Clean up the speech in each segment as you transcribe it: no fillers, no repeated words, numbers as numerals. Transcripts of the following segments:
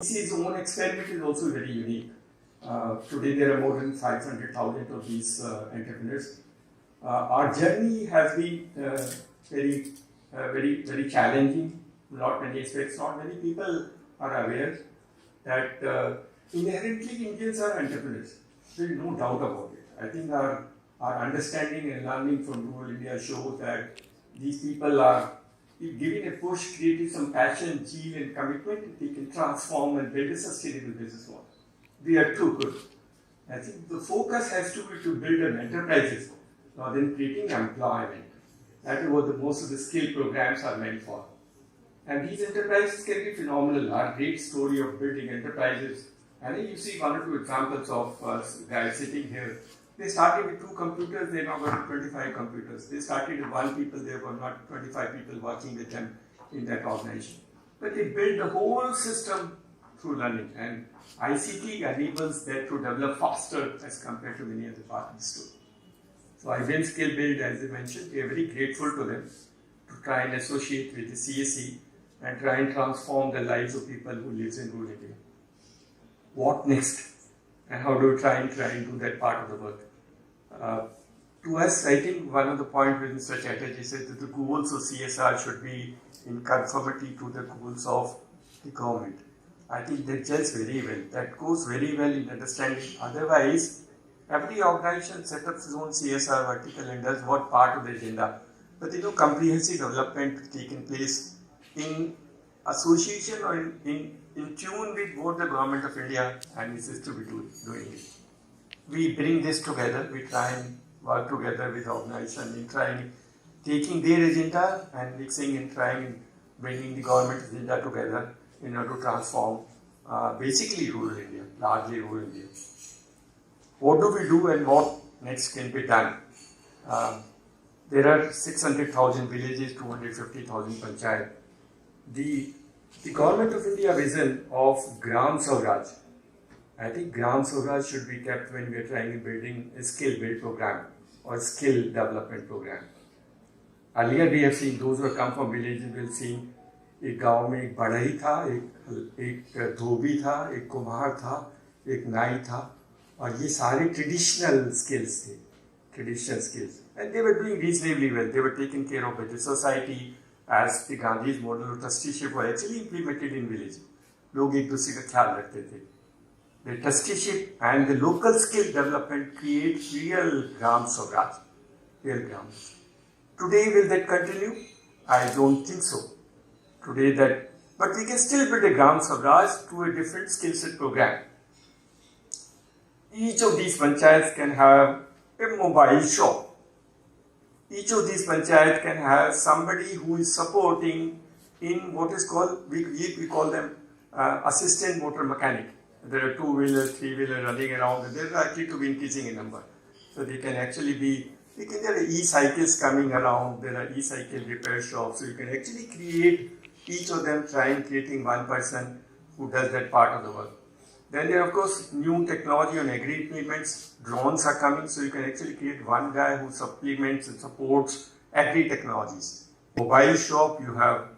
CSC's own experiment is also very unique. Today there are more than 500,000 of these entrepreneurs. Our journey has been very challenging. Not many aspects. Not many people are aware that inherently Indians are entrepreneurs. There is no doubt about it. I think our understanding and learning from rural India shows that these people are, if given a push, creating some passion, zeal, and commitment, they can transform and build a sustainable business model. We are too good. I think the focus has to be to build an enterprises rather than creating employment. That is what most of the skill programs are meant for. And these enterprises can be phenomenal. Our great story of building enterprises. I think you see one or two examples of guys sitting here. They started with 2 computers, they now got 25 computers. They started with 1 people, there were not 25 people working with them in that organization. But they built the whole system through learning, and ICT enables that to develop faster as compared to many other partners too. So I win SkillsBuild, as I mentioned, we are very grateful to them to try and associate with the CSC and try and transform the lives of people who live in rural India. What next? And how do we try and do that part of the work? To us, I think one of the points with Mr. Chatterjee said that the goals of CSR should be in conformity to the goals of the government. I think that gels very well. That goes very well in understanding. Otherwise, every organization sets up its own CSR vertical and does what part of the agenda. But comprehensive development taking place in association or in tune with what the government of India is to be doing it. We bring this together, we try and work together with organizations in trying, taking their agenda and mixing and trying and bringing the government agenda together in order to transform basically rural India, largely rural India. What do we do and what next can be done? There are 600,000 villages, 250,000 panchayat. The government of India vision of Gram Swaraj, I think Gram Swaraj should be kept when we are trying to building a skill build program or skill development program. Earlier we have seen those who have come from villages will see एक गांव में एक बढ़ई था, एक धोबी था, एक कुम्हार था, एक नाई था, और ये सारे ट्रेडिशनल स्किल्स थे, traditional skills, and they were doing reasonably well. They were taking care of the society as the Gandhi's model of trusteeship was actually implemented in village. लोग एक दूसरे का ख्याल रखते थे. The trusteeship and the local skill development create real Gram Swaraj, real Gram. Today will that continue? I don't think so. Today but we can still build a Gram Swaraj to a different skill set program. Each of these panchayats can have a mobile shop. Each of these panchayats can have somebody who is supporting in what is called, we call them assistant motor mechanic. There are 2-wheelers, 3-wheelers running around, and they're likely to be increasing in number. So they can actually be, there are e-cycles coming around, there are e-cycle repair shops, so you can actually create each of them creating one person who does that part of the work. Then there are of course new technology on agri implements, drones are coming, so you can actually create one guy who supplements and supports agri technologies. Mobile shop, you have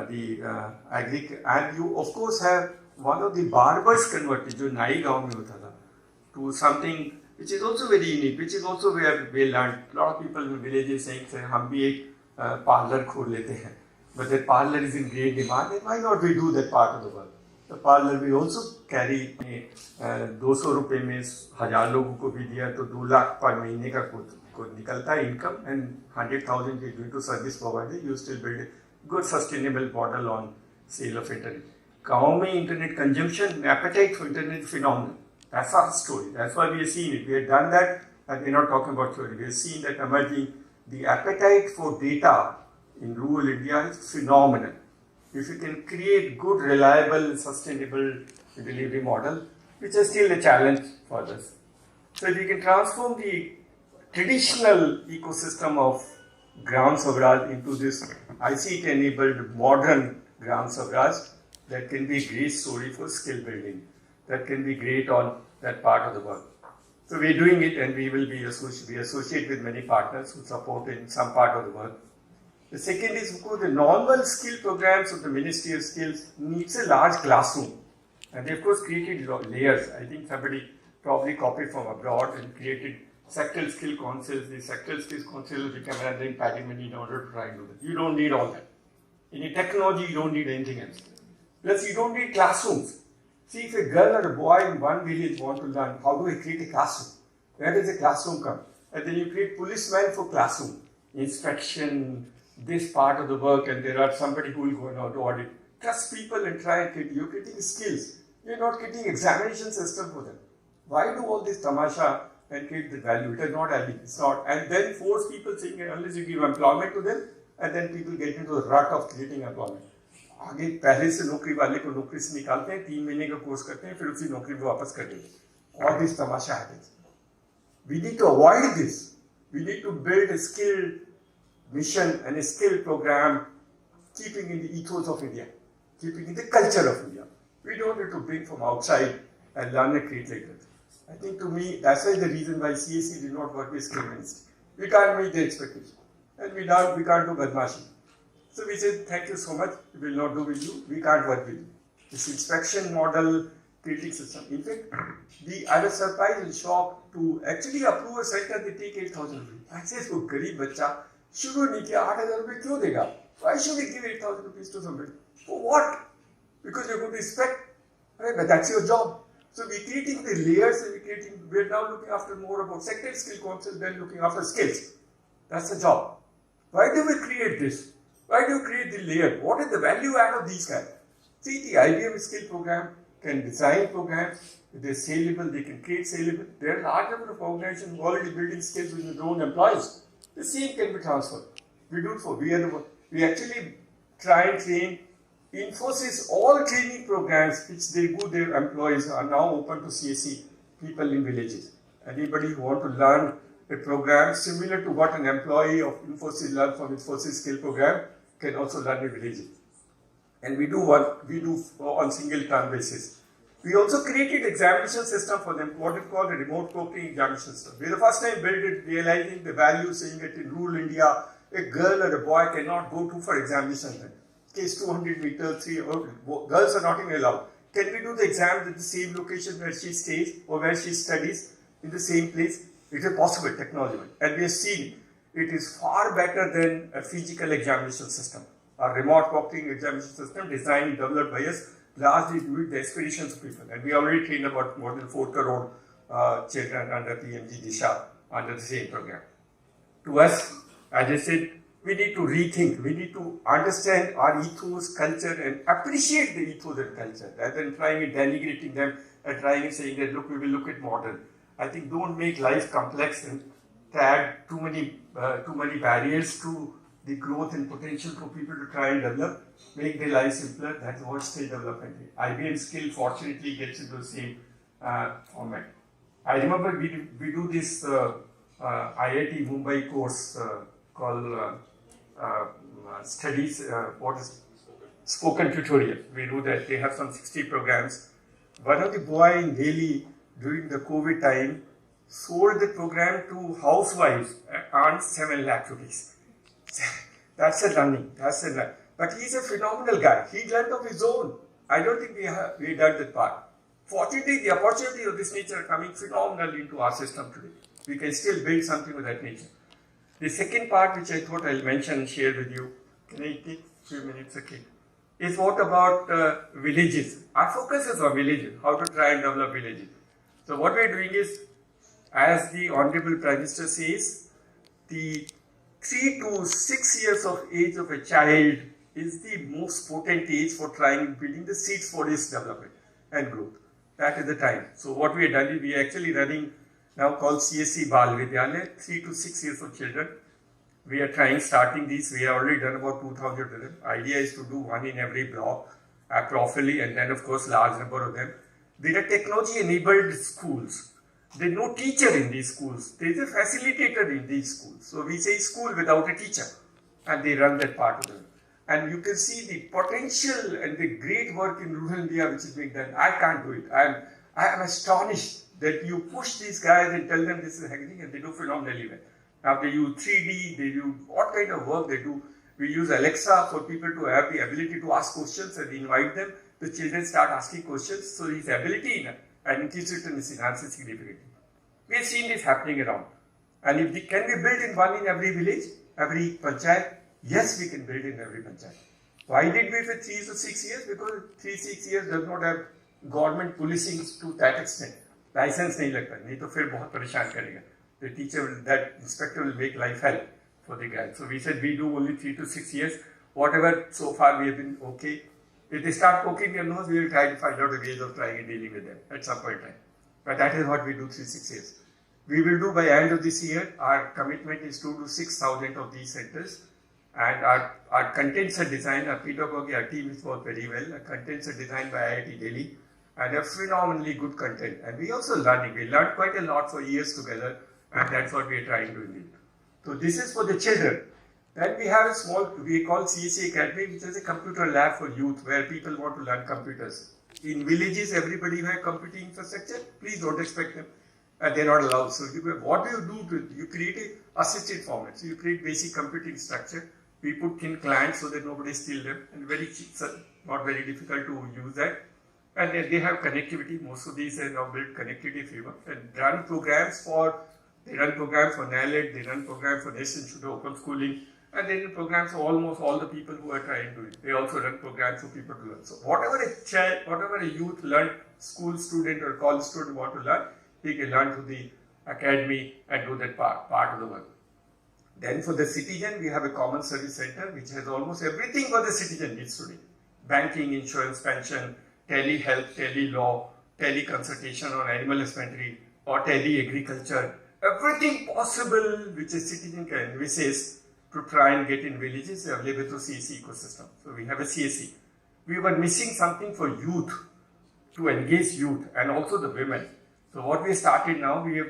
the agri, and you of course have one of the barbers converted, जो नाई गांव में होता था, to something which is also very unique, which is also where we learned. A lot of people in villages saying, हम भी एक parlor खोल लेते हैं. But that parlor is in great demand, and why not we do that part of the work? The parlor we also carry 200 रुपए में 1000 लोगों को भी दिया तो 2 लाख पर महीने का को निकलता है income, and 100,000 is going to service provider. You still build a good sustainable model on sale of internet. गाँव में internet consumption, appetite for internet is phenomenal. That's our story. That's why we have seen it. We have done that, and we're not talking about theory. We have seen that emerging. The appetite for data in rural India is phenomenal. If you can create good, reliable, sustainable delivery model, which is still a challenge for us. So if you can transform the traditional ecosystem of Gram Swaraj into this ICT-enabled modern Gram Swaraj, that can be a great story for skill building. That can be great on that part of the work. So we're doing it, and we will be associate with many partners who support in some part of the work. The second is, of course, the normal skill programs of the Ministry of Skills needs a large classroom. And they of course created layers. I think somebody probably copied from abroad and created sectoral skill councils. The sectoral skills councils become another impediment in order to try and do that. You don't need all that. In a technology, you don't need anything else. Plus, you don't need classrooms. See, if a girl or a boy in one village want to learn, how do I create a classroom? Where does a classroom come? And then you create policemen for classroom, inspection, this part of the work, and there are somebody who will go and audit. Trust people and try and create. You're creating skills. You're not creating examination system for them. Why do all this tamasha and create the value? It is not adding. It's not. And then force people saying unless you give employment to them, and then people get into the rut of creating employment. आगे पहले से नौकरी वाले को नौकरी से निकालते हैं, 3 महीने का कोर्स करते हैं, फिर उसी नौकरी में वापस कर देंगे. All this tamasha happens. We need to avoid this. We need to build a skill mission and a skill program, keeping in the ethos of India, keeping in the culture of India. We don't need to bring from outside and learn and create like that. I think to me, that's why the reason why CSC did not work with skill ministry. We can't meet the expectation. And we can't do badmashi. So we said, thank you so much, we will not do with you, we can't work with you. This inspection model, critic system. In fact, I was surprised and shocked to actually approve a center, they take 8,000 rupees. I said, so garib bacha, shuru nahi kiya, 8,000 rupees kyun dega? Why should we give 8,000 rupees to somebody? For what? Because you're going to inspect, right? But that's your job. So we're creating the layers and we're now looking after more about sector skill council than looking after skills. That's the job. Why do we create this? Why do you create the layer? What is the value add of these guys? See, the IBM skill program can design programs. If they're saleable, they can create saleable. There are a large number of organizations who are already building skills with their own employees. The same can be transferred. We do it for, we actually try and train Infosys, all training programs which they do their employees are now open to CSC people in villages. Anybody who want to learn a program similar to what an employee of Infosys learned from Infosys skill program can also learn in villages. And we do on single term basis. We also created examination system for them, what is called a remote coping examination system. We the first time built it, realizing the value, saying that in rural India, a girl or a boy cannot go to for examination. Case 200 meters, girls are not even allowed. Can we do the exam at the same location where she stays or where she studies in the same place? It is possible, technology. And we have seen it is far better than a physical examination system. A remote copying examination system designed and developed by us largely to meet the aspirations of people. And we already trained about more than 4 crore children under PMG Disha under the same program. To us, as I said, we need to rethink, we need to understand our ethos, culture and appreciate the ethos and culture rather than trying and denigrating them and trying and saying that look, we will look at modern. I think don't make life complex and add too many barriers to the growth and potential for people to try and develop, make their life simpler. That's what skill development is. IBM skill fortunately gets into the same format. I remember we do this IIT Mumbai course called studies, what is spoken tutorial. We do that. They have some 60 programs. One of the boy in Delhi during the COVID time sold the program to housewives and 7 lakh rupees. That's a learning. But he's a phenomenal guy. He learned of his own. I don't think we done that part. Fortunately, the opportunities of this nature are coming phenomenally into our system today. We can still build something of that nature. The second part, which I thought I'll mention and share with you, can I take a few minutes, okay, is what about villages. Our focus is on villages, how to try and develop villages. So what we're doing is, as the Honorable Prime Minister says, the 3 to 6 years of age of a child is the most potent age for trying and building the seeds for its development and growth. That is the time. So what we have done is we are actually running now called CSC Bal Vidyalaya, 3 to 6 years of children. We are starting these. We have already done about 2,000 of them. Idea is to do one in every block properly, and then of course large number of them. There are technology enabled schools. There is no teacher in these schools. There is a facilitator in these schools. So we say school without a teacher, and they run that part of them. And you can see the potential and the great work in rural India which is being done. I can't do it. I am astonished that you push these guys and tell them this is happening and they do phenomenally well. Now they use 3D, they do what kind of work they do. We use Alexa for people to have the ability to ask questions and invite them the children start asking questions, so his ability and inquisitiveness enhances significantly. We have seen this happening around. And if can we build in one in every village, every panchayat? Yes, we can build in every panchayat. Why did we for 3 to 6 years? Because 3-6 years does not have government policing to that extent. License नहीं लगता, नहीं तो फिर बहुत परेशान करेगा. The teacher will, that inspector will make life hell for the guy. So we said we do only 3 to 6 years. Whatever so far we have been okay. If they start poking their nose, we will try to find out a ways of trying and dealing with them at some point in time. But that is what we do 3-6 years. We will do by end of this year. Our commitment is to do 6,000 of these centers. And our contents are designed, our pedagogy, our team is worked very well. Our contents are designed by IIT Delhi and a phenomenally good content. And we also learning. We learned quite a lot for years together, and that's what we are trying to do. So this is for the children. Then we have a small, we call CSC Academy, which is a computer lab for youth where people want to learn computers. In villages, everybody who has computing infrastructure, please don't expect them. They're not allowed. So what do you do? You create a assisted format. So you create basic computing structure. We put thin clients so that nobody steals them, and very cheap, not very difficult to use that. And then they have connectivity. Most of these are now built connectivity framework and run programs for. They run programs for NALED. They run programs for National Institute of Open Schooling, and they run programs for almost all the people who are trying to do it. They also run programs for people to learn. So whatever a child, whatever a youth learn, school student or college student want to learn, they can learn through the academy and do that part of the work. Then for the citizen, we have a common service center which has almost everything what the citizen needs today. Banking, insurance, pension, tele-health, tele-law, tele-consultation on animal husbandry or tele-agriculture. Everything possible which a citizen can envisage to try and get in villages available through CSC ecosystem. So we have a CSC. We were missing something for youth, to engage youth and also the women. So what we started now, we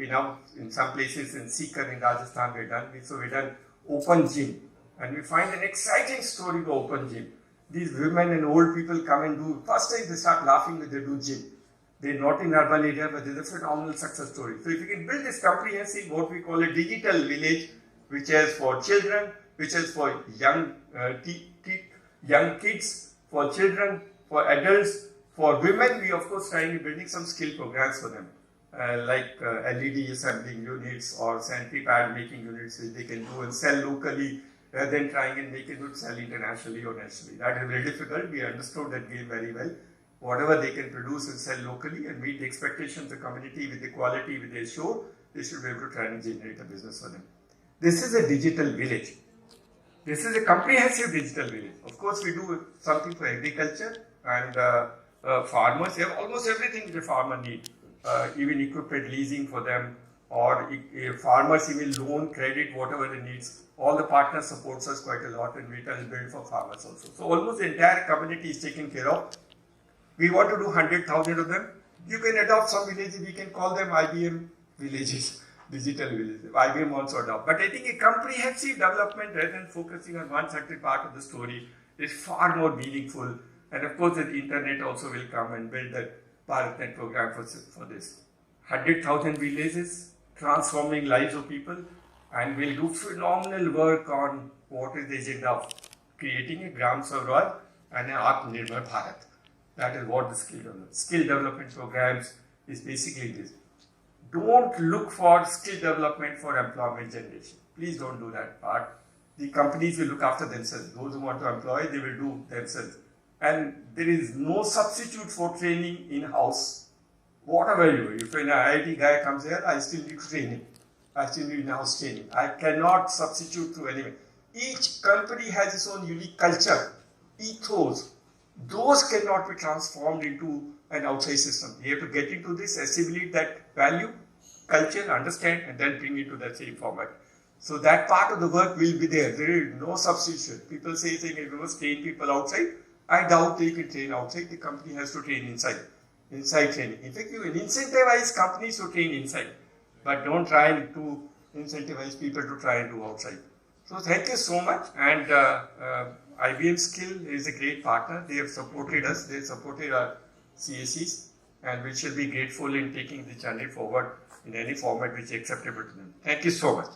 now in some places in Sikar in Rajasthan we've done open gym, and we find an exciting story for open gym. These women and old people come and do, first time they start laughing when they do gym. They're not in urban area, but there's a phenomenal success story. So if you can build this comprehensive, what we call a digital village, which is for children, which is for young kids, for children, for adults, for women, we of course trying to building some skill programs for them. Like LED assembling units or sanitary pad making units which they can do and sell locally rather than trying and make it good sell internationally or nationally. That is very difficult. We understood that game very well. Whatever they can produce and sell locally and meet the expectations of the community with the quality which they show, they should be able to try and generate a business for them. This is a digital village. This is a comprehensive digital village. Of course, we do something for agriculture and farmers. They have almost everything the farmer needs. Even equipment leasing for them, or farmers even loan, credit, whatever they needs. All the partners supports us quite a lot, and we can build for farmers also. So almost the entire community is taken care of. We want to do 100,000 of them. You can adopt some villages. We can call them IBM villages, digital villages. IBM also adopt. But I think a comprehensive development rather than focusing on one certain part of the story is far more meaningful. And of course, the internet also will come and build that BharatNet program for this. 100,000 villages, transforming lives of people, and we'll do phenomenal work on what is the agenda of creating a Gram Swaraj and an Atmanirbhar Bharat. That is what the skill development programs is basically this. Don't look for skill development for employment generation. Please don't do that part. The companies will look after themselves. Those who want to employ, they will do themselves. And there is no substitute for training in-house. Whatever you do, if an IIT guy comes here, I still need training. I still need in-house training. I cannot substitute to anyone. Each company has its own unique culture, ethos. Those cannot be transformed into an outside system. You have to get into this, assimilate that value, culture, understand, and then bring it to that same format. So that part of the work will be there. There is no substitution. People say, if you must train people outside, I doubt they can train outside. The company has to train inside. Inside training. In fact, you incentivize companies to train inside, but don't try to incentivize people to try and do outside. So thank you so much. And IBM Skill is a great partner. They have supported us. They have supported our CSCs, and we shall be grateful in taking the journey forward in any format which is acceptable to them. Thank you so much.